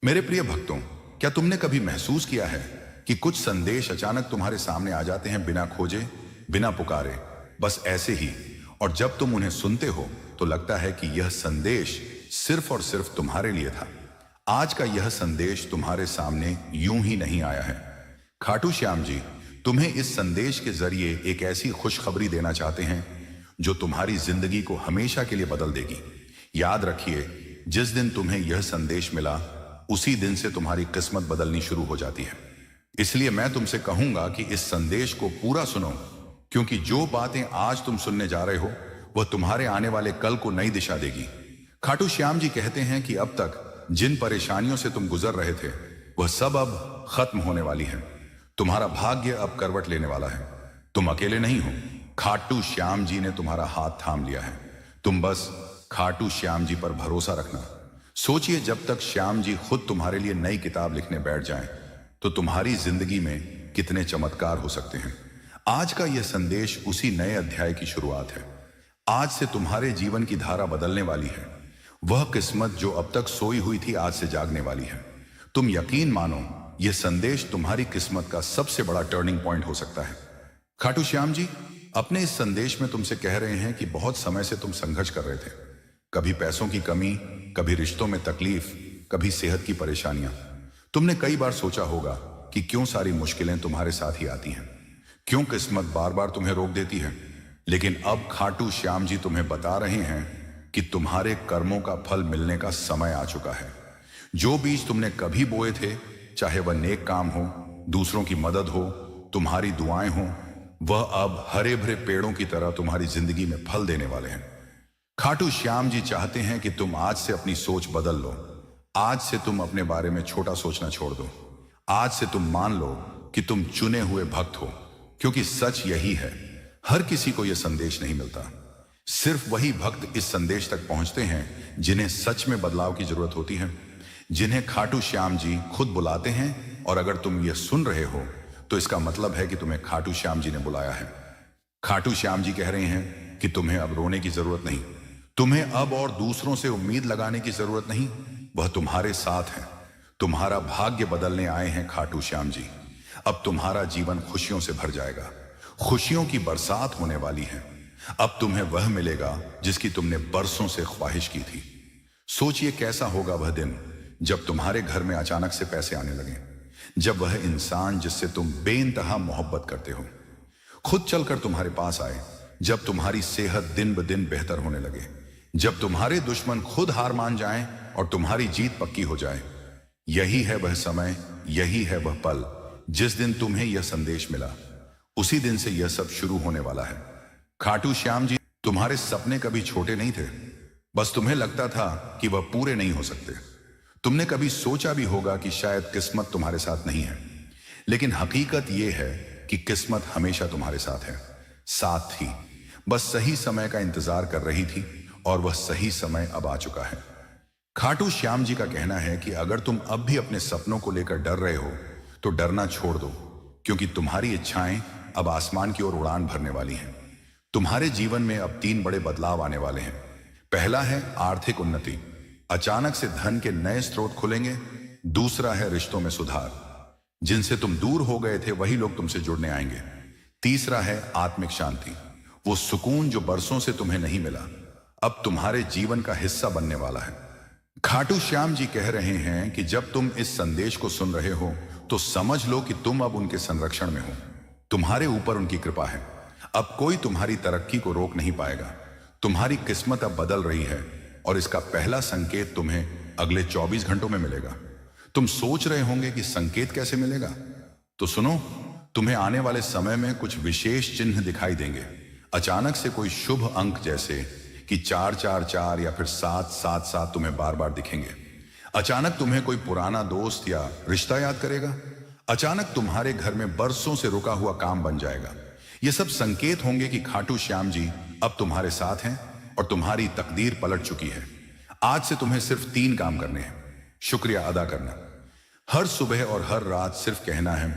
मेरे प्रिय भक्तों, क्या तुमने कभी महसूस किया है कि कुछ संदेश अचानक तुम्हारे सामने आ जाते हैं, बिना खोजे, बिना पुकारे, बस ऐसे ही। और जब तुम उन्हें सुनते हो तो लगता है कि यह संदेश सिर्फ और सिर्फ तुम्हारे लिए था। आज का यह संदेश तुम्हारे सामने यूं ही नहीं आया है। खाटू श्याम जी तुम्हें इस संदेश के जरिए एक ऐसी खुशखबरी देना चाहते हैं जो तुम्हारी जिंदगी को हमेशा के लिए बदल देगी। याद रखिए, जिस दिन तुम्हें यह संदेश मिला उसी दिन से तुम्हारी किस्मत बदलनी शुरू हो जाती है। इसलिए मैं तुमसे कहूंगा कि इस संदेश को पूरा सुनो, क्योंकि जो बातें आज तुम सुनने जा रहे हो वह तुम्हारे आने वाले कल को नई दिशा देगी। खाटू श्याम जी कहते हैं कि अब तक जिन परेशानियों से तुम गुजर रहे थे वह सब अब खत्म होने वाली है। तुम्हारा भाग्य अब करवट लेने वाला है। तुम अकेले नहीं हो, खाटू श्याम जी ने तुम्हारा हाथ थाम लिया है। तुम बस खाटू श्याम जी पर भरोसा रखना। सोचिए, जब तक श्याम जी खुद तुम्हारे लिए नई किताब लिखने बैठ जाएं, तो तुम्हारी जिंदगी में कितने चमत्कार हो सकते हैं। आज का यह संदेश उसी नए अध्याय की शुरुआत है। आज से तुम्हारे जीवन की धारा बदलने वाली है। वह किस्मत जो अब तक सोई हुई थी आज से जागने वाली है। तुम यकीन मानो, यह संदेश तुम्हारी किस्मत का सबसे बड़ा टर्निंग पॉइंट हो सकता है। खाटू श्याम जी अपने इस संदेश में तुमसे कह रहे हैं कि बहुत समय से तुम संघर्ष कर रहे थे। कभी पैसों की कमी, कभी रिश्तों में तकलीफ, कभी सेहत की परेशानियां। तुमने कई बार सोचा होगा कि क्यों सारी मुश्किलें तुम्हारे साथ ही आती हैं, क्यों किस्मत बार बार तुम्हें रोक देती है। लेकिन अब खाटू श्याम जी तुम्हें बता रहे हैं कि तुम्हारे कर्मों का फल मिलने का समय आ चुका है। जो बीज तुमने कभी बोए थे, चाहे वह नेक काम हो, दूसरों की मदद हो, तुम्हारी दुआएं हो, वह अब हरे भरे पेड़ों की तरह तुम्हारी जिंदगी में फल देने वाले हैं। खाटू श्याम जी चाहते हैं कि तुम आज से अपनी सोच बदल लो। आज से तुम अपने बारे में छोटा सोचना छोड़ दो। आज से तुम मान लो कि तुम चुने हुए भक्त हो, क्योंकि सच यही है, हर किसी को यह संदेश नहीं मिलता। सिर्फ वही भक्त इस संदेश तक पहुंचते हैं जिन्हें सच में बदलाव की जरूरत होती है, जिन्हें खाटू श्याम जी खुद बुलाते हैं। और अगर तुम यह सुन रहे हो तो इसका मतलब है कि तुम्हें खाटू श्याम जी ने बुलाया है। खाटू श्याम जी कह रहे हैं कि तुम्हें अब रोने की जरूरत नहीं, तुम्हें अब और दूसरों से उम्मीद लगाने की जरूरत नहीं। वह तुम्हारे साथ है। तुम्हारा भाग्य बदलने आए हैं खाटू श्याम जी। अब तुम्हारा जीवन खुशियों से भर जाएगा। खुशियों की बरसात होने वाली है। अब तुम्हें वह मिलेगा जिसकी तुमने बरसों से ख्वाहिश की थी। सोचिए, कैसा होगा वह दिन जब तुम्हारे घर में अचानक से पैसे आने लगे, जब वह इंसान जिससे तुम बेइंतहा मोहब्बत करते हो खुद चलकर तुम्हारे पास आए, जब तुम्हारी सेहत दिन ब दिन बेहतर होने लगे, जब तुम्हारे दुश्मन खुद हार मान जाएं और तुम्हारी जीत पक्की हो जाए। यही है वह समय, यही है वह पल जिस दिन तुम्हें यह संदेश मिला। उसी दिन से यह सब शुरू होने वाला है। खाटू श्याम जी तुम्हारे सपने कभी छोटे नहीं थे, बस तुम्हें लगता था कि वह पूरे नहीं हो सकते। तुमने कभी सोचा भी होगा कि शायद किस्मत तुम्हारे साथ नहीं है, लेकिन हकीकत यह है कि किस्मत हमेशा तुम्हारे साथ है, साथ थी, बस सही समय का इंतजार कर रही थी। और वह सही समय अब आ चुका है। खाटू श्याम जी का कहना है कि अगर तुम अब भी अपने सपनों को लेकर डर रहे हो तो डरना छोड़ दो, क्योंकि तुम्हारी इच्छाएं अब आसमान की ओर उड़ान भरने वाली हैं। तुम्हारे जीवन में अब 3 बड़े बदलाव आने वाले हैं। पहला है आर्थिक उन्नति, अचानक से धन के नए स्रोत खुलेंगे। दूसरा है रिश्तों में सुधार, जिनसे तुम दूर हो गए थे वही लोग तुमसे जुड़ने आएंगे। तीसरा है आत्मिक शांति, वो सुकून जो बरसों से तुम्हें नहीं मिला अब तुम्हारे जीवन का हिस्सा बनने वाला है। खाटू श्याम जी कह रहे हैं कि जब तुम इस संदेश को सुन रहे हो तो समझ लो कि तुम अब उनके संरक्षण में हो। तुम्हारे ऊपर उनकी कृपा है। अब कोई तुम्हारी तरक्की को रोक नहीं पाएगा। तुम्हारी किस्मत अब बदल रही है और इसका पहला संकेत तुम्हें अगले 24 घंटों में मिलेगा। तुम सोच रहे होंगे कि संकेत कैसे मिलेगा, तो सुनो, तुम्हें आने वाले समय में कुछ विशेष चिन्ह दिखाई देंगे। अचानक से कोई शुभ अंक जैसे कि 444 या फिर 777 तुम्हें बार बार दिखेंगे। अचानक तुम्हें कोई पुराना दोस्त या रिश्ता याद करेगा। अचानक तुम्हारे घर में बरसों से रुका हुआ काम बन जाएगा। ये सब संकेत होंगे कि खाटू श्याम जी अब तुम्हारे साथ हैं और तुम्हारी तकदीर पलट चुकी है। आज से तुम्हें सिर्फ 3 काम करने हैं। शुक्रिया अदा करना, हर सुबह और हर रात सिर्फ कहना है,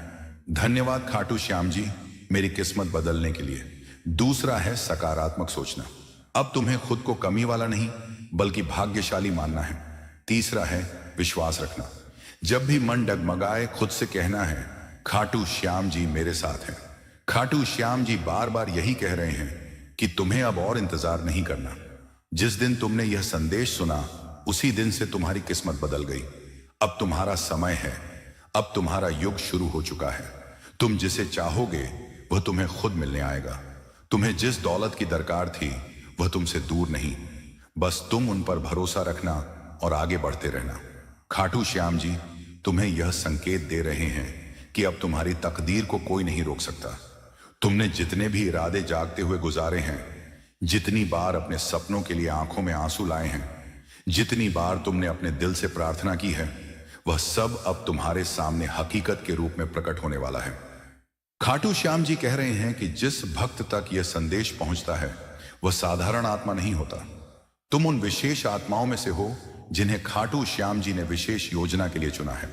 धन्यवाद खाटू श्याम जी मेरी किस्मत बदलने के लिए। दूसरा है सकारात्मक सोचना, अब तुम्हें खुद को कमी वाला नहीं बल्कि भाग्यशाली मानना है। तीसरा है विश्वास रखना, जब भी मन डगमगाए खुद से कहना है, खाटू श्याम जी मेरे साथ हैं। खाटू श्याम जी बार बार यही कह रहे हैं कि तुम्हें अब और इंतजार नहीं करना। जिस दिन तुमने यह संदेश सुना उसी दिन से तुम्हारी किस्मत बदल गई। अब तुम्हारा समय है, अब तुम्हारा युग शुरू हो चुका है। तुम जिसे चाहोगे वह तुम्हें खुद मिलने आएगा। तुम्हें जिस दौलत की दरकार थी वह तुमसे दूर नहीं। बस तुम उन पर भरोसा रखना और आगे बढ़ते रहना। खाटू श्याम जी तुम्हें यह संकेत दे रहे हैं कि अब तुम्हारी तकदीर को कोई नहीं रोक सकता। तुमने जितने भी इरादे जागते हुए गुजारे हैं, जितनी बार अपने सपनों के लिए आंखों में आंसू लाए हैं, जितनी बार तुमने अपने दिल से प्रार्थना की है, वह सब अब तुम्हारे सामने हकीकत के रूप में प्रकट होने वाला है। खाटू श्याम जी कह रहे हैं कि जिस भक्त तक यह संदेश पहुंचता है वह साधारण आत्मा नहीं होता। तुम उन विशेष आत्माओं में से हो जिन्हें खाटू श्याम जी ने विशेष योजना के लिए चुना है।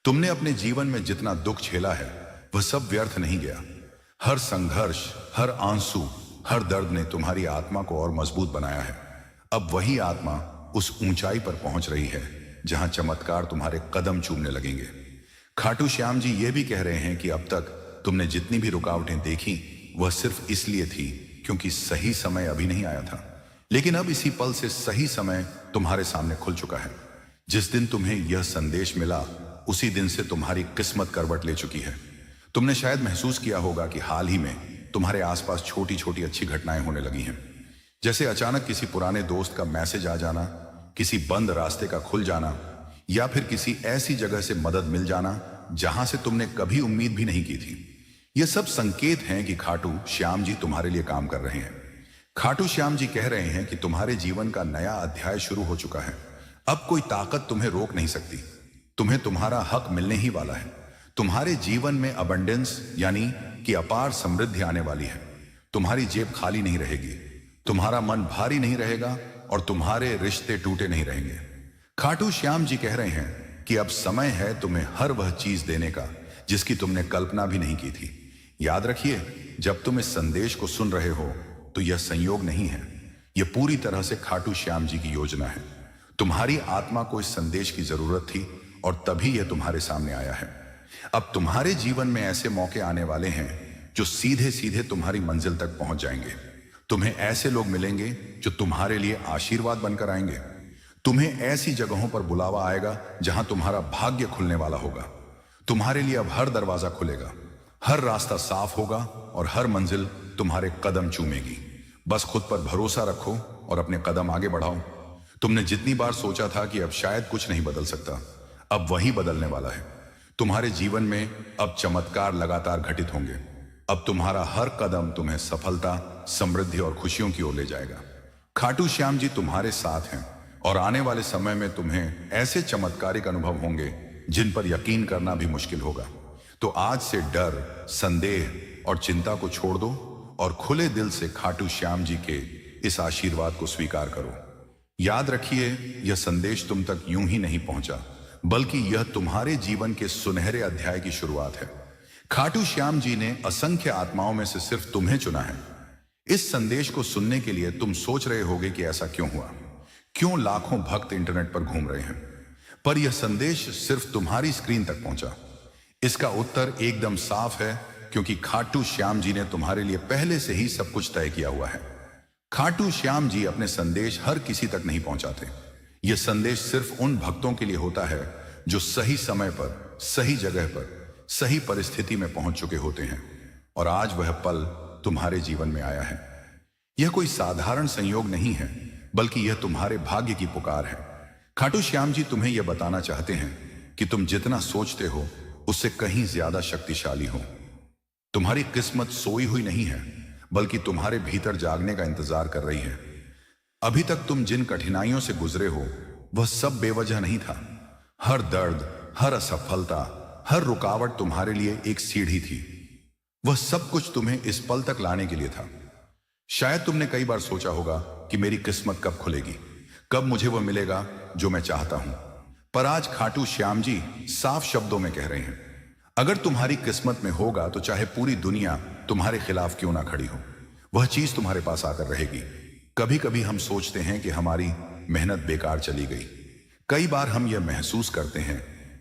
तुमने अपने जीवन में जितना दुख झेला है वह सब व्यर्थ नहीं गया। हर संघर्ष, हर आंसू, हर दर्द ने तुम्हारी आत्मा को और मजबूत बनाया है। अब वही आत्मा उस ऊंचाई पर पहुंच रही है जहां चमत्कार तुम्हारे कदम चूमने लगेंगे। खाटू श्याम जी ये भी कह रहे हैं कि अब तक तुमने जितनी भी रुकावटें देखी वह सिर्फ इसलिए थी क्योंकि सही समय अभी नहीं आया था। लेकिन अब इसी पल से सही समय तुम्हारे सामने खुल चुका है। जिस दिन तुम्हें यह संदेश मिला उसी दिन से तुम्हारी किस्मत करवट ले चुकी है। तुमने शायद महसूस किया होगा कि हाल ही में तुम्हारे आसपास छोटी छोटी अच्छी घटनाएं होने लगी हैं। जैसे अचानक किसी पुराने दोस्त का मैसेज आ जाना, किसी बंद रास्ते का खुल जाना, या फिर किसी ऐसी जगह से मदद मिल जाना जहां से तुमने कभी उम्मीद भी नहीं की थी। ये सब संकेत हैं कि खाटू श्याम जी तुम्हारे लिए काम कर रहे हैं। खाटू श्याम जी कह रहे हैं कि तुम्हारे जीवन का नया अध्याय शुरू हो चुका है। अब कोई ताकत तुम्हें रोक नहीं सकती। तुम्हें तुम्हारा हक मिलने ही वाला है। तुम्हारे जीवन में अबंडेंस यानी कि अपार समृद्धि आने वाली है। तुम्हारी जेब खाली नहीं रहेगी, तुम्हारा मन भारी नहीं रहेगा और तुम्हारे रिश्ते टूटे नहीं रहेंगे। खाटू श्याम जी कह रहे हैं कि अब समय है तुम्हें हर वह चीज देने का जिसकी तुमने कल्पना भी नहीं की थी। याद रखिए, जब तुम इस संदेश को सुन रहे हो तो यह संयोग नहीं है, यह पूरी तरह से खाटू श्याम जी की योजना है। तुम्हारी आत्मा को इस संदेश की जरूरत थी और तभी यह तुम्हारे सामने आया है। अब तुम्हारे जीवन में ऐसे मौके आने वाले हैं जो सीधे सीधे तुम्हारी मंजिल तक पहुंच जाएंगे। तुम्हें ऐसे लोग मिलेंगे जो तुम्हारे लिए आशीर्वाद बनकर आएंगे। तुम्हें ऐसी जगहों पर बुलावा आएगा जहां तुम्हारा भाग्य खुलने वाला होगा। तुम्हारे लिए अब हर दरवाजा खुलेगा, हर रास्ता साफ होगा और हर मंजिल तुम्हारे कदम चूमेगी। बस खुद पर भरोसा रखो और अपने कदम आगे बढ़ाओ। तुमने जितनी बार सोचा था कि अब शायद कुछ नहीं बदल सकता, अब वही बदलने वाला है। तुम्हारे जीवन में अब चमत्कार लगातार घटित होंगे। अब तुम्हारा हर कदम तुम्हें सफलता, समृद्धि और खुशियों की ओर ले जाएगा। खाटू श्याम जी तुम्हारे साथ हैं और आने वाले समय में तुम्हें ऐसे चमत्कारिक अनुभव होंगे जिन पर यकीन करना भी मुश्किल होगा। तो आज से डर, संदेह और चिंता को छोड़ दो और खुले दिल से खाटू श्याम जी के इस आशीर्वाद को स्वीकार करो। याद रखिए, यह संदेश तुम तक यूं ही नहीं पहुंचा, बल्कि यह तुम्हारे जीवन के सुनहरे अध्याय की शुरुआत है। खाटू श्याम जी ने असंख्य आत्माओं में से सिर्फ तुम्हें चुना है। इस संदेश को सुनने के लिए तुम सोच रहे होगे कि ऐसा क्यों हुआ, क्यों लाखों भक्त इंटरनेट पर घूम रहे हैं, पर यह संदेश सिर्फ तुम्हारी स्क्रीन तक पहुंचा। इसका उत्तर एकदम साफ है, क्योंकि खाटू श्याम जी ने तुम्हारे लिए पहले से ही सब कुछ तय किया हुआ है। खाटू श्याम जी अपने संदेश हर किसी तक नहीं पहुंचाते। यह संदेश सिर्फ उन भक्तों के लिए होता है जो सही समय पर, सही जगह पर, सही परिस्थिति में पहुंच चुके होते हैं। और आज वह पल तुम्हारे जीवन में आया है। यह कोई साधारण संयोग नहीं है, बल्कि यह तुम्हारे भाग्य की पुकार है। खाटू श्याम जी तुम्हें यह बताना चाहते हैं कि तुम जितना सोचते हो उससे कहीं ज्यादा शक्तिशाली हो। तुम्हारी किस्मत सोई हुई नहीं है, बल्कि तुम्हारे भीतर जागने का इंतजार कर रही है। अभी तक तुम जिन कठिनाइयों से गुजरे हो वह सब बेवजह नहीं था। हर दर्द, हर असफलता, हर रुकावट तुम्हारे लिए एक सीढ़ी थी। वह सब कुछ तुम्हें इस पल तक लाने के लिए था। शायद तुमने कई बार सोचा होगा कि मेरी किस्मत कब खुलेगी, कब मुझे वह मिलेगा जो मैं चाहता हूं। पर आज खाटू श्याम जी साफ शब्दों में कह रहे हैं, अगर तुम्हारी किस्मत में होगा तो चाहे पूरी दुनिया तुम्हारे खिलाफ क्यों ना खड़ी हो, वह चीज तुम्हारे पास आकर रहेगी। कभी कभी हम सोचते हैं कि हमारी मेहनत बेकार चली गई। कई बार हम यह महसूस करते हैं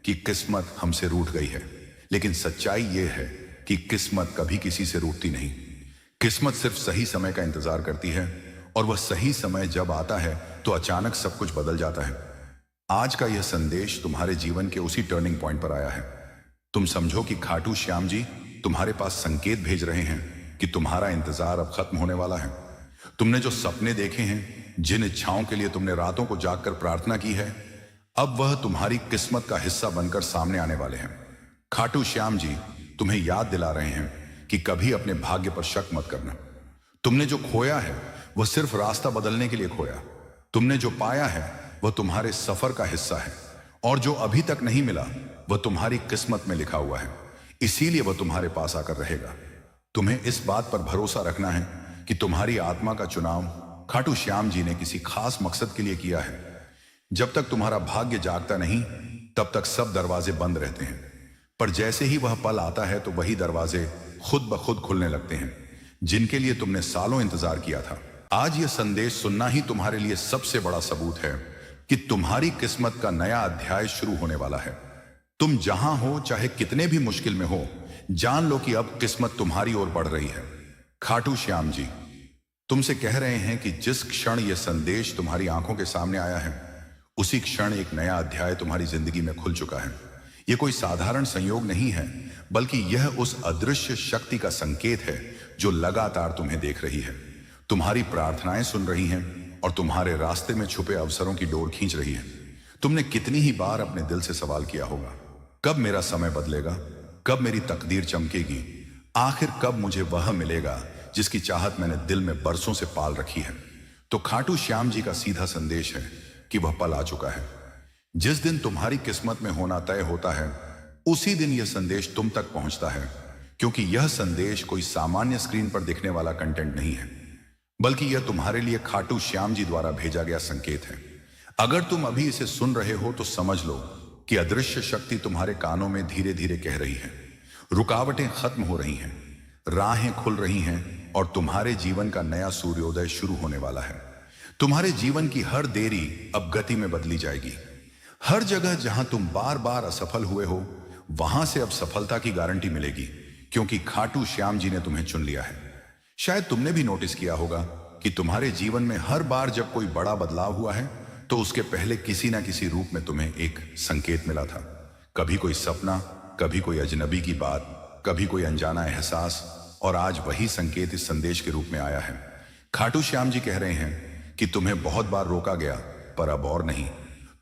कि किस्मत हमसे रूठ गई है, लेकिन सच्चाई यह है कि किस्मत कभी किसी से रूठती नहीं। किस्मत सिर्फ सही समय का इंतजार करती है, और वह सही समय जब आता है तो अचानक सब कुछ बदल जाता है। आज का यह संदेश तुम्हारे जीवन के उसी टर्निंग पॉइंट पर आया है। तुम समझो कि खाटू श्याम जी तुम्हारे पास संकेत भेज रहे हैं कि तुम्हारा इंतजार अब खत्म होने वाला है। तुमने जो सपने देखे हैं, जिन इच्छाओं के लिए तुमने रातों को जागकर प्रार्थना की है, अब वह तुम्हारी किस्मत का हिस्सा बनकर सामने आने वाले हैं। खाटू श्याम जी तुम्हें याद दिला रहे हैं कि कभी अपने भाग्य पर शक मत करना। तुमने जो खोया है वह सिर्फ रास्ता बदलने के लिए खोया। तुमने जो पाया है वह तुम्हारे सफर का हिस्सा है, और जो अभी तक नहीं मिला वह तुम्हारी किस्मत में लिखा हुआ है, इसीलिए वह तुम्हारे पास आकर रहेगा। तुम्हें इस बात पर भरोसा रखना है कि तुम्हारी आत्मा का चुनाव खाटू श्याम जी ने किसी खास मकसद के लिए किया है। जब तक तुम्हारा भाग्य जागता नहीं, तब तक सब दरवाजे बंद रहते हैं, पर जैसे ही वह पल आता है तो वही दरवाजे खुद ब खुद खुलने लगते हैं, जिनके लिए तुमने सालों इंतजार किया था। आज यह संदेश सुनना ही तुम्हारे लिए सबसे बड़ा सबूत है कि तुम्हारी किस्मत का नया अध्याय शुरू होने वाला है। तुम जहां हो, चाहे कितने भी मुश्किल में हो, जान लो कि अब किस्मत तुम्हारी ओर बढ़ रही है। खाटू श्याम जी तुमसे कह रहे हैं कि जिस क्षण यह संदेश तुम्हारी आंखों के सामने आया है, उसी क्षण एक नया अध्याय तुम्हारी जिंदगी में खुल चुका है। यह कोई साधारण संयोग नहीं है, बल्कि यह उस अदृश्य शक्ति का संकेत है जो लगातार तुम्हें देख रही है, तुम्हारी प्रार्थनाएं सुन रही हैं और तुम्हारे रास्ते में छुपे अवसरों की डोर खींच रही है। तुमने कितनी ही बार अपने दिल से सवाल किया होगा, कब मेरा समय बदलेगा, कब मेरी तकदीर चमकेगी, आखिर कब मुझे वह मिलेगा जिसकी चाहत मैंने दिल में बरसों से पाल रखी है। तो खाटू श्याम जी का सीधा संदेश है कि वह पल आ चुका है। जिस दिन तुम्हारी किस्मत में होना तय होता है, उसी दिन यह संदेश तुम तक पहुंचता है, क्योंकि यह संदेश कोई सामान्य स्क्रीन पर दिखने वाला कंटेंट नहीं है, बल्कि यह तुम्हारे लिए खाटू श्याम जी द्वारा भेजा गया संकेत है। अगर तुम अभी इसे सुन रहे हो तो समझ लो कि अदृश्य शक्ति तुम्हारे कानों में धीरे धीरे कह रही है, रुकावटें खत्म हो रही हैं, राहें खुल रही हैं, और तुम्हारे जीवन का नया सूर्योदय शुरू होने वाला है। तुम्हारे जीवन की हर देरी अब गति में बदली जाएगी। हर जगह जहां तुम बार बार असफल हुए हो, वहां से अब सफलता की गारंटी मिलेगी, क्योंकि खाटू श्याम जी ने तुम्हें चुन लिया है। शायद तुमने भी नोटिस किया होगा कि तुम्हारे जीवन में हर बार जब कोई बड़ा बदलाव हुआ है, तो उसके पहले किसी ना किसी रूप में तुम्हें एक संकेत मिला था। कभी कोई सपना, कभी कोई अजनबी की बात, कभी कोई अनजाना एहसास, और आज वही संकेत इस संदेश के रूप में आया है। खाटू श्याम जी कह रहे हैं कि तुम्हें बहुत बार रोका गया, पर अब और नहीं।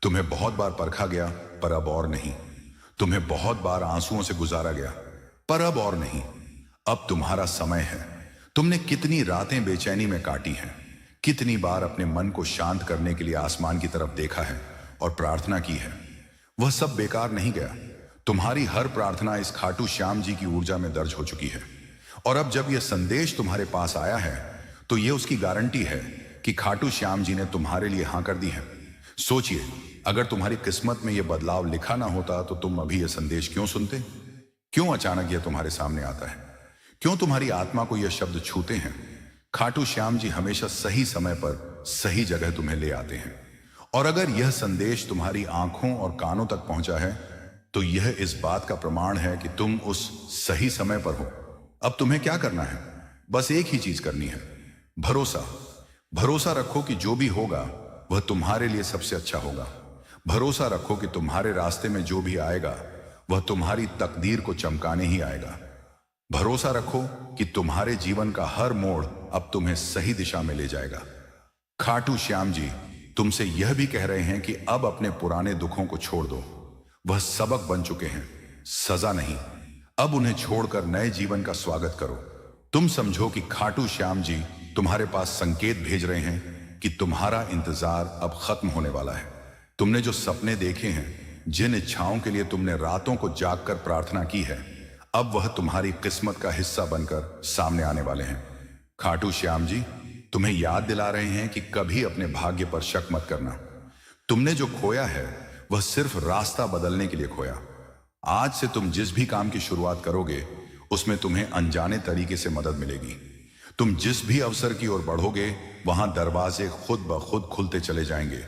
तुम्हें बहुत बार परखा गया, पर अब और नहीं। तुम्हें बहुत बार आंसुओं से गुजारा गया, पर अब और नहीं। अब तुम्हारा समय है। तुमने कितनी रातें बेचैनी में काटी हैं, कितनी बार अपने मन को शांत करने के लिए आसमान की तरफ देखा है और प्रार्थना की है। वह सब बेकार नहीं गया। तुम्हारी हर प्रार्थना इस खाटू श्याम जी की ऊर्जा में दर्ज हो चुकी है, और अब जब यह संदेश तुम्हारे पास आया है, तो यह उसकी गारंटी है कि खाटू श्याम जी ने तुम्हारे लिए हां कर दी है। सोचिए, अगर तुम्हारी किस्मत में यह बदलाव लिखा ना होता तो तुम अभी यह संदेश क्यों सुनते? क्यों अचानक यह तुम्हारे सामने आता है? क्यों तुम्हारी आत्मा को यह शब्द छूते हैं? खाटू श्याम जी हमेशा सही समय पर सही जगह तुम्हें ले आते हैं, और अगर यह संदेश तुम्हारी आंखों और कानों तक पहुंचा है, तो यह इस बात का प्रमाण है कि तुम उस सही समय पर हो। अब तुम्हें क्या करना है? बस एक ही चीज करनी है, भरोसा। भरोसा रखो कि जो भी होगा वह तुम्हारे लिए सबसे अच्छा होगा। भरोसा रखो कि तुम्हारे रास्ते में जो भी आएगा वह तुम्हारी तकदीर को चमकाने ही आएगा। भरोसा रखो कि तुम्हारे जीवन का हर मोड़ अब तुम्हें सही दिशा में ले जाएगा। खाटू श्याम जी तुमसे यह भी कह रहे हैं कि अब अपने पुराने दुखों को छोड़ दो। वह सबक बन चुके हैं, सजा नहीं। अब उन्हें छोड़कर नए जीवन का स्वागत करो। तुम समझो कि खाटू श्याम जी तुम्हारे पास संकेत भेज रहे हैं कि तुम्हारा इंतजार अब खत्म होने वाला है। तुमने जो सपने देखे हैं, जिन इच्छाओं के लिए तुमने रातों को जागकर प्रार्थना की है, अब वह तुम्हारी किस्मत का हिस्सा बनकर सामने आने वाले हैं। खाटू श्याम जी तुम्हें याद दिला रहे हैं कि कभी अपने भाग्य पर शक मत करना। तुमने जो खोया है वह सिर्फ रास्ता बदलने के लिए खोया। आज से तुम जिस भी काम की शुरुआत करोगे, उसमें तुम्हें अनजाने तरीके से मदद मिलेगी। तुम जिस भी अवसर की ओर बढ़ोगे, वहां दरवाजे खुद ब खुद खुलते चले जाएंगे,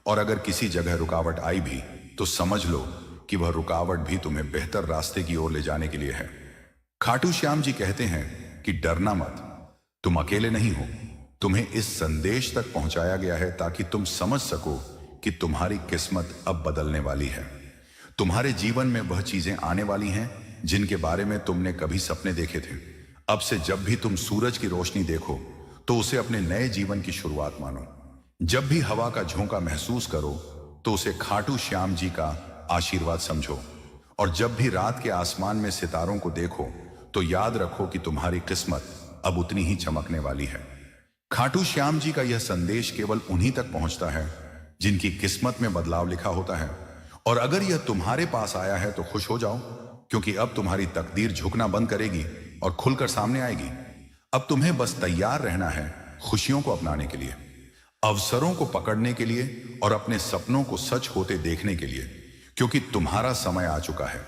और अगर किसी जगह रुकावट आई भी तो समझ लो कि वह रुकावट भी तुम्हें बेहतर रास्ते की ओर ले जाने के लिए है। खाटू श्याम जी कहते हैं कि डरना मत, तुम अकेले नहीं हो। तुम्हें इस संदेश तक पहुंचाया गया है ताकि तुम समझ सको कि तुम्हारी किस्मत अब बदलने वाली है। तुम्हारे जीवन में वह चीजें आने वाली हैं जिनके बारे में तुमने कभी सपने देखे थे। अब से जब भी तुम सूरज की रोशनी देखो तो उसे अपने नए जीवन की शुरुआत मानो। जब भी हवा का झोंका महसूस करो तो उसे खाटू श्याम जी का आशीर्वाद समझो। और जब भी रात के आसमान में सितारों को देखो तो याद रखो कि तुम्हारी किस्मत अब उतनी ही चमकने वाली है। खाटू श्याम जी का यह संदेश केवल उन्हीं तक पहुंचता है जिनकी किस्मत में बदलाव लिखा होता है। और अगर यह तुम्हारे पास आया है तो खुश हो जाओ, क्योंकि अब तुम्हारी तकदीर झुकना बंद करेगी और खुलकर सामने आएगी। अब तुम्हें बस तैयार रहना है खुशियों को अपनाने के लिए, अवसरों को पकड़ने के लिए और अपने सपनों को सच होते देखने के लिए, क्योंकि तुम्हारा समय आ चुका है।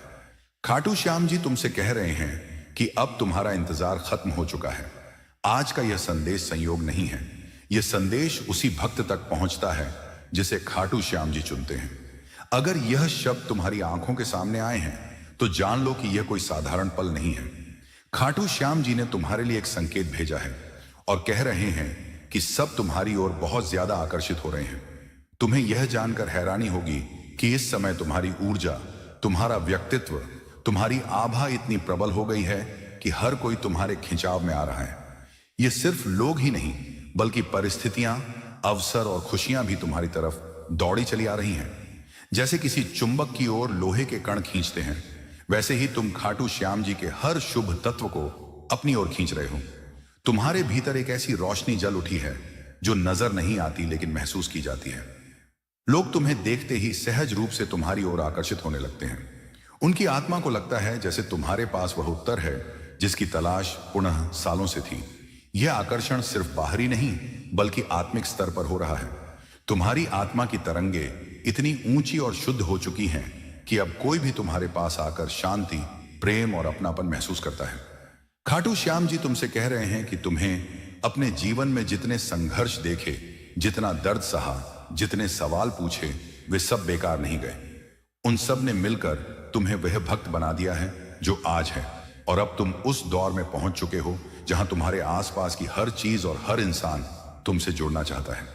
खाटू श्याम जी तुमसे कह रहे हैं कि अब तुम्हारा इंतजार खत्म हो चुका है। आज का यह संदेश संयोग नहीं है, यह संदेश उसी भक्त तक पहुंचता है जिसे खाटू श्याम जी चुनते हैं। अगर यह शब्द तुम्हारी आंखों के सामने आए हैं तो जान लो कि यह कोई साधारण पल नहीं है। खाटू श्याम जी ने तुम्हारे लिए एक संकेत भेजा है और कह रहे हैं कि सब तुम्हारी ओर बहुत ज्यादा आकर्षित हो रहे हैं। तुम्हें यह जानकर हैरानी होगी कि इस समय तुम्हारी ऊर्जा, तुम्हारा व्यक्तित्व, तुम्हारी आभा इतनी प्रबल हो गई है कि हर कोई तुम्हारे खिंचाव में आ रहा है। ये सिर्फ लोग ही नहीं बल्कि परिस्थितियां, अवसर और खुशियां भी तुम्हारी तरफ दौड़ी चली आ रही हैं। जैसे किसी चुंबक की ओर लोहे के कण खींचते हैं, वैसे ही तुम खाटू श्याम जी के हर शुभ तत्व को अपनी ओर खींच रहे हो। तुम्हारे भीतर एक ऐसी रोशनी जल उठी है जो नजर नहीं आती लेकिन महसूस की जाती है। लोग तुम्हें देखते ही सहज रूप से तुम्हारी ओर आकर्षित होने लगते हैं। उनकी आत्मा को लगता है जैसे तुम्हारे पास वह उत्तर है जिसकी तलाश पुनः सालों से थी। यह आकर्षण सिर्फ बाहरी नहीं बल्कि आत्मिक स्तर पर हो रहा है। तुम्हारी आत्मा की तरंगे इतनी ऊंची और शुद्ध हो चुकी हैं कि अब कोई भी तुम्हारे पास आकर शांति, प्रेम और अपनापन महसूस करता है। खाटू श्याम जी तुमसे कह रहे हैं कि तुम्हें अपने जीवन में जितने संघर्ष देखे, जितना दर्द सहा, जितने सवाल पूछे, वे सब बेकार नहीं गए। उन सब ने मिलकर तुम्हें वह भक्त बना दिया है जो आज है। और अब तुम उस दौर में पहुंच चुके हो जहां तुम्हारे आसपास की हर चीज और हर इंसान तुमसे जुड़ना चाहता है।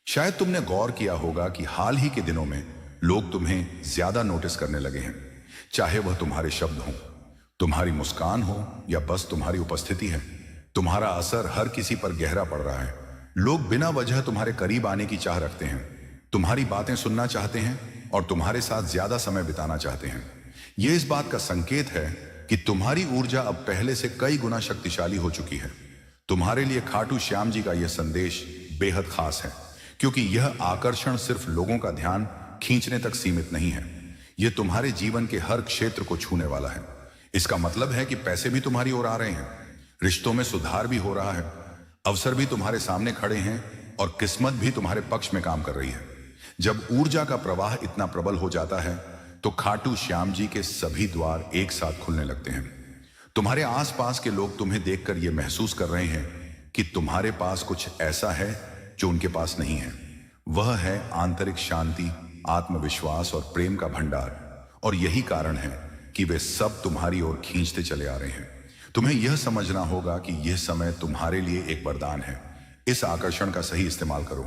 शायद तुमने गौर किया होगा कि हाल ही के दिनों में लोग तुम्हें ज्यादा नोटिस करने लगे हैं, चाहे वह तुम्हारे शब्द हो, तुम्हारी मुस्कान हो या बस तुम्हारी उपस्थिति है। तुम्हारा असर हर किसी पर गहरा पड़ रहा है। लोग बिना वजह तुम्हारे करीब आने की चाह रखते हैं, तुम्हारी बातें सुनना चाहते हैं और तुम्हारे साथ ज्यादा समय बिताना चाहते हैं। यह इस बात का संकेत है कि तुम्हारी ऊर्जा अब पहले से कई गुना शक्तिशाली हो चुकी है। तुम्हारे लिए खाटू श्याम जी का यह संदेश बेहद खास है, क्योंकि यह आकर्षण सिर्फ लोगों का ध्यान खींचने तक सीमित नहीं है। यह तुम्हारे जीवन के हर क्षेत्र को छूने वाला है। इसका मतलब है कि पैसे भी तुम्हारी ओर आ रहे हैं, रिश्तों में सुधार भी हो रहा है, अवसर भी तुम्हारे सामने खड़े हैं और किस्मत भी तुम्हारे पक्ष में काम कर रही है। जब ऊर्जा का प्रवाह इतना प्रबल हो जाता है तो खाटू श्याम जी के सभी द्वार एक साथ खुलने लगते हैं। तुम्हारे आसपास के लोग तुम्हें देखकर यह महसूस कर रहे हैं कि तुम्हारे पास कुछ ऐसा है जो उनके पास नहीं है। वह है आंतरिक शांति, आत्मविश्वास और प्रेम का भंडार। और यही कारण है कि वे सब तुम्हारी ओर खींचते चले आ रहे हैं। तुम्हें यह समझना होगा कि यह समय तुम्हारे लिए एक वरदान है। इस आकर्षण का सही इस्तेमाल करो।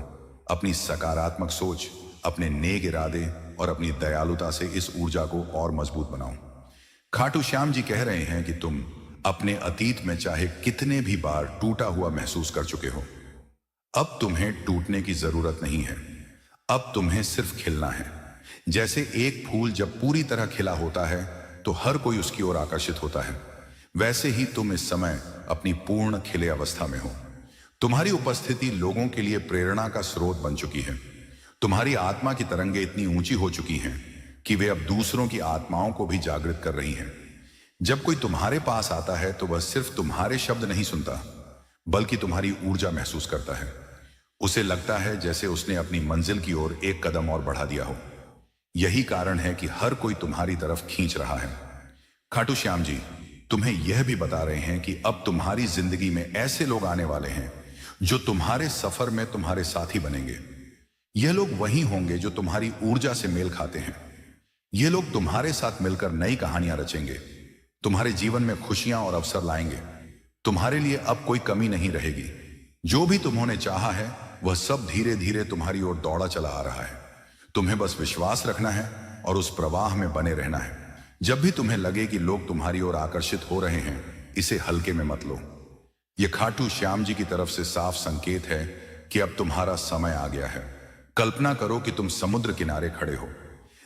अपनी सकारात्मक सोच, अपने नेक इरादे और अपनी दयालुता से इस ऊर्जा को और मजबूत बनाओ। खाटू श्याम जी कह रहे हैं कि तुम अपने अतीत में चाहे कितने भी बार टूटा हुआ महसूस कर चुके हो, अब तुम्हें टूटने की जरूरत नहीं है। अब तुम्हें सिर्फ खिलना है। जैसे एक फूल जब पूरी तरह खिला होता है तो हर कोई उसकी ओर आकर्षित होता है, वैसे ही तुम इस समय अपनी पूर्ण खिले अवस्था में हो। तुम्हारी उपस्थिति लोगों के लिए प्रेरणा का स्रोत बन चुकी है। तुम्हारी आत्मा की तरंगे इतनी ऊंची हो चुकी हैं कि वे अब दूसरों की आत्माओं को भी जागृत कर रही हैं। जब कोई तुम्हारे पास आता है तो वह सिर्फ तुम्हारे शब्द नहीं सुनता बल्कि तुम्हारी ऊर्जा महसूस करता है। उसे लगता है जैसे उसने अपनी मंजिल की ओर एक कदम और बढ़ा दिया हो। यही कारण है कि हर कोई तुम्हारी तरफ खींच रहा है। खाटू श्याम जी तुम्हें यह भी बता रहे हैं कि अब तुम्हारी जिंदगी में ऐसे लोग आने वाले हैं जो तुम्हारे सफर में तुम्हारे साथी बनेंगे। यह लोग वही होंगे जो तुम्हारी ऊर्जा से मेल खाते हैं। ये लोग तुम्हारे साथ मिलकर नई कहानियां रचेंगे, तुम्हारे जीवन में खुशियां और अवसर लाएंगे। तुम्हारे लिए अब कोई कमी नहीं रहेगी। जो भी तुमने चाहा है वह सब धीरे धीरे तुम्हारी ओर दौड़ा चला आ रहा है। तुम्हें बस विश्वास रखना है और उस प्रवाह में बने रहना है। जब भी तुम्हें लगे कि लोग तुम्हारी ओर आकर्षित हो रहे हैं, इसे हल्के में मत लो। यह खाटू श्याम जी की तरफ से साफ संकेत है कि अब तुम्हारा समय आ गया है। कल्पना करो कि तुम समुद्र किनारे खड़े हो।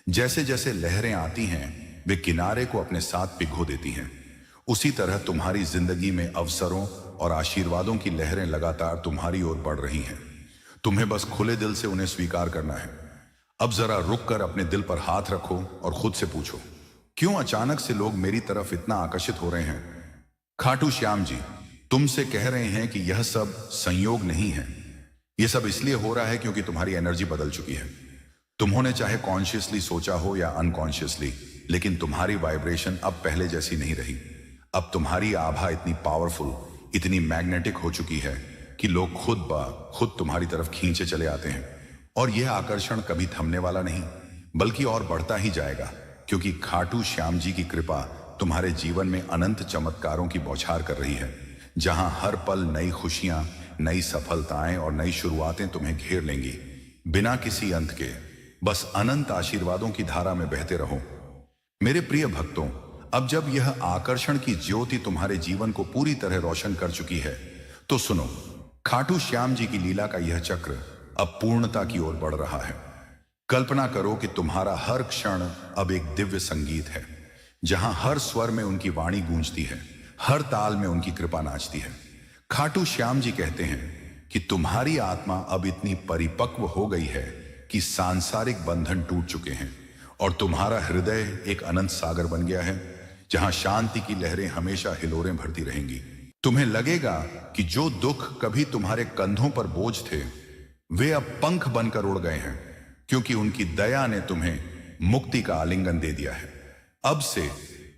जैसे जैसे लहरें आती हैं, वे किनारे को अपने साथ पिघो देती हैं। उसी तरह तुम्हारी जिंदगी में अवसरों और आशीर्वादों की लहरें लगातार तुम्हारी ओर बढ़ रही हैं। तुम्हें बस खुले दिल से उन्हें स्वीकार करना है। अब जरा रुककर अपने दिल पर हाथ रखो और खुद से पूछो, क्यों अचानक से लोग मेरी तरफ इतना आकर्षित हो रहे हैं? खाटू श्याम जी तुमसे कह रहे हैं कि यह सब संयोग नहीं है। यह सब इसलिए हो रहा है क्योंकि तुम्हारी एनर्जी बदल चुकी है। तुमने चाहे कॉन्शियसली सोचा हो या अनकॉन्शियसली, लेकिन तुम्हारी वाइब्रेशन अब पहले जैसी नहीं रही। अब तुम्हारी आभा इतनी पावरफुल, इतनी मैग्नेटिक हो चुकी है कि लोग खुद ब खुद तुम्हारी तरफ खींचे चले आते हैं। और यह आकर्षण कभी थमने वाला नहीं, बल्कि और बढ़ता ही जाएगा, क्योंकि खाटू श्याम जी की कृपा तुम्हारे जीवन में अनंत चमत्कारों की बौछार कर रही है। जहां हर पल नई खुशियां, नई सफलताएं और नई शुरुआतें तुम्हें घेर लेंगी, बिना किसी अंत के। बस अनंत आशीर्वादों की धारा में बहते रहो। मेरे प्रिय भक्तों, अब जब यह आकर्षण की ज्योति तुम्हारे जीवन को पूरी तरह रोशन कर चुकी है, तो सुनो, खाटू श्याम जी की लीला का यह चक्र अब पूर्णता की ओर बढ़ रहा है। कल्पना करो कि तुम्हारा हर क्षण अब एक दिव्य संगीत है, जहां हर स्वर में उनकी वाणी गूंजती है, हर ताल में उनकी कृपा नाचती है। खाटू श्याम जी कहते हैं कि तुम्हारी आत्मा अब इतनी परिपक्व हो गई है कि सांसारिक बंधन टूट चुके हैं और तुम्हारा हृदय एक अनंत सागर बन गया है, जहां शांति की लहरें हमेशा हिलोरें भरती रहेंगी। तुम्हें लगेगा कि जो दुख कभी तुम्हारे कंधों पर बोझ थे, वे अब पंख बनकर उड़ गए हैं, क्योंकि उनकी दया ने तुम्हें मुक्ति का आलिंगन दे दिया है। अब से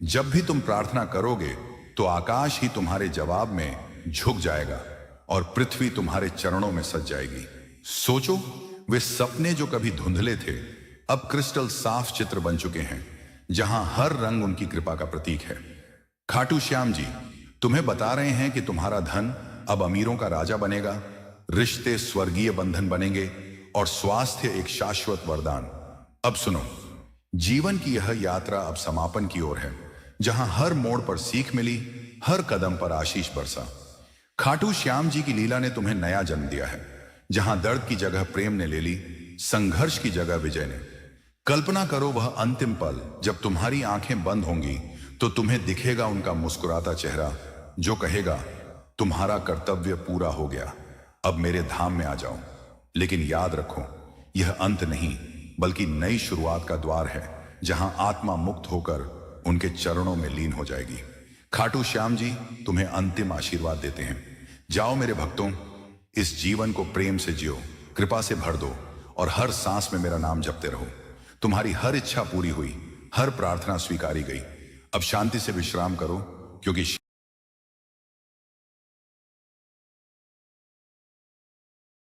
जब भी तुम प्रार्थना करोगे, तो आकाश ही तुम्हारे जवाब में झुक जाएगा और पृथ्वी तुम्हारे चरणों में सज जाएगी। सोचो, वे सपने जो कभी धुंधले थे, अब क्रिस्टल साफ चित्र बन चुके हैं, जहां हर रंग उनकी कृपा का प्रतीक है। खाटू श्याम जी तुम्हें बता रहे हैं कि तुम्हारा धन अब अमीरों का राजा बनेगा, रिश्ते स्वर्गीय बंधन बनेंगे और स्वास्थ्य एक शाश्वत वरदान। अब सुनो, जीवन की यह यात्रा अब समापन की ओर है, जहां हर मोड़ पर सीख मिली, हर कदम पर आशीष बरसा। खाटू श्याम जी की लीला ने तुम्हें नया जन्म दिया है, जहां दर्द की जगह प्रेम ने ले ली, संघर्ष की जगह विजय ने। कल्पना करो वह अंतिम पल जब तुम्हारी आंखें बंद होंगी, तो तुम्हें दिखेगा उनका मुस्कुराता चेहरा, जो कहेगा, तुम्हारा कर्तव्य पूरा हो गया, अब मेरे धाम में आ जाओ। लेकिन याद रखो, यह अंत नहीं, बल्कि नई शुरुआत का द्वार है, जहां आत्मा मुक्त होकर उनके चरणों में लीन हो जाएगी। खाटू श्याम जी तुम्हें अंतिम आशीर्वाद देते हैं, जाओ मेरे भक्तों, इस जीवन को प्रेम से जियो, कृपा से भर दो और हर सांस में मेरा नाम जपते रहो। तुम्हारी हर इच्छा पूरी हुई, हर प्रार्थना स्वीकारी गई। अब शांति से विश्राम करो, क्योंकि